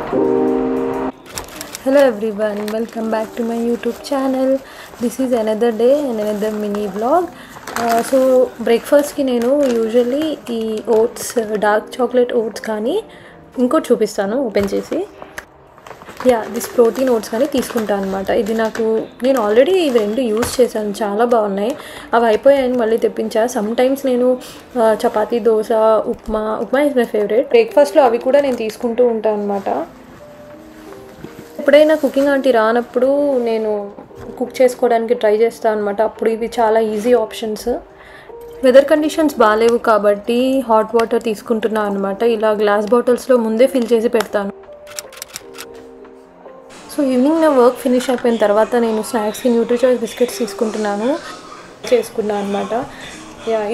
Hello everyone, welcome back to my YouTube channel. This is another day and another mini vlog. So breakfast ki nenu usually ee oats, dark chocolate oats కానీ ఇంకోటి చూపిస్తాను open చేసి. This protein oats కానీ తీసుకుంటాను అనమాట. ఇది నేను already ఇవి రెండు యూజ్ చేశాను, చాలా బాగున్నాయి. అవి అయిపోయాయని మళ్ళీ తెప్పించా. సమ్ టైమ్స్ నేను chapati, dosa, upma is my favourite. బ్రేక్ఫాస్ట్లో అవి కూడా నేను తీసుకుంటూ ఉంటాను అనమాట. ఎప్పుడైనా కుకింగ్ ఆంటీ రానప్పుడు నేను కుక్ చేసుకోవడానికి ట్రై చేస్తాను అనమాట. అప్పుడు ఇవి చాలా ఈజీ ఆప్షన్స్. వెదర్ కండిషన్స్ బాగాలేవు కాబట్టి హాట్ వాటర్ తీసుకుంటున్నాను అనమాట. ఇలా గ్లాస్ బాటిల్స్లో ముందే ఫిల్ చేసి పెడతాను. సో ఈవినింగ్ నా వర్క్ ఫినిష్ అయిపోయిన తర్వాత నేను స్నాక్స్కి న్యూట్రిచాయిస్ బిస్కెట్స్ చేసుకున్నాను అనమాట.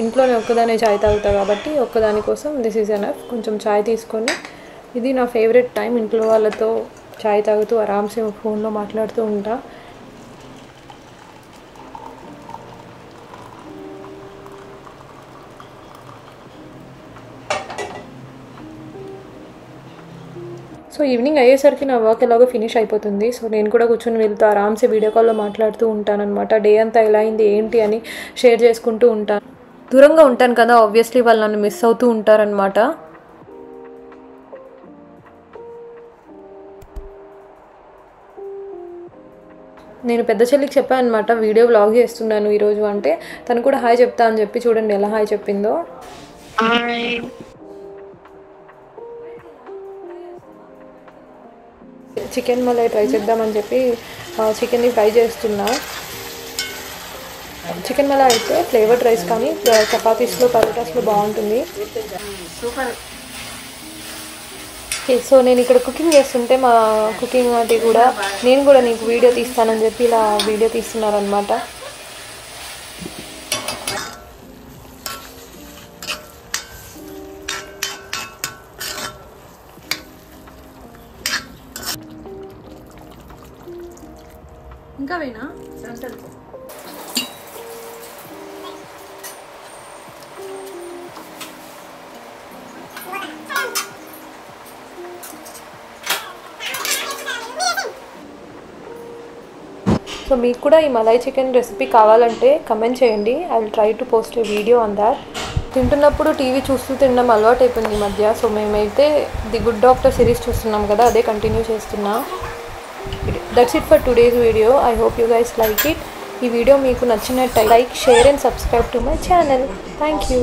ఇంట్లోనే ఒక్కదానే చాయ్ తాగుతా కాబట్టి ఒక్కదాని కోసం దిస్ ఈజ్ ఎనఫ్. కొంచెం చాయ్ తీసుకొని, ఇది నా ఫేవరెట్ టైం. ఇంట్లో వాళ్ళతో చాయ్ తాగుతూ ఆరామ్సే ఫోన్లో మాట్లాడుతూ ఉంటా. సో ఈవినింగ్ అయ్యేసరికి నా వర్క్ ఎలాగో ఫినిష్ అయిపోతుంది. సో నేను కూడా కూర్చొని వెళ్తూ ఆరామ్సే వీడియో కాల్లో మాట్లాడుతూ ఉంటానన్నమాట. డే అంతా ఎలా అయింది ఏంటి అని షేర్ చేసుకుంటూ ఉంటాను. దూరంగా ఉంటాను కదా, ఆబ్వియస్లీ వాళ్ళు నన్ను మిస్ అవుతూ ఉంటారనమాట. నేను పెద్ద చెల్లికి చెప్పాను అనమాట, వీడియో వ్లాగ్ చేస్తున్నాను ఈరోజు అంటే. తను కూడా హాయ్ చెప్తా అని చెప్పి చూడండి ఎలా హాయ్ చెప్పిందో. చికెన్ మలై ట్రై చేద్దామని చెప్పి చికెన్ని ఫ్రై చేస్తున్నా. చికెన్ మలై అయితే ఫ్లేవర్డ్ రైస్ కానీ చపాతీస్లో, పరోటాస్లో బాగుంటుంది. సో నేను ఇక్కడ కుకింగ్ చేస్తుంటే మా కుకింగ్ ఆంటీ కూడా నేను కూడా నీకు వీడియో తీస్తానని చెప్పి ఇలా వీడియో తీస్తున్నారనమాట. ఇంకా వేనా సో మీకు కూడా ఈ మలై చికెన్ రెసిపీ కావాలంటే కమెంట్ చేయండి. I will try to post A video on that. తింటున్నప్పుడు టీవీ చూస్తూ తినడం అలవాటు అయిపోయింది ఈ మధ్య. సో మేమైతే ది గుడ్ డాక్టర్ సిరీస్ చూస్తున్నాం కదా, అదే కంటిన్యూ చేస్తున్నా. That's it for today's video. I hope you guys like it. ఈ వీడియో మీకు నచ్చినట్టు like, share and subscribe to my channel. Thank you.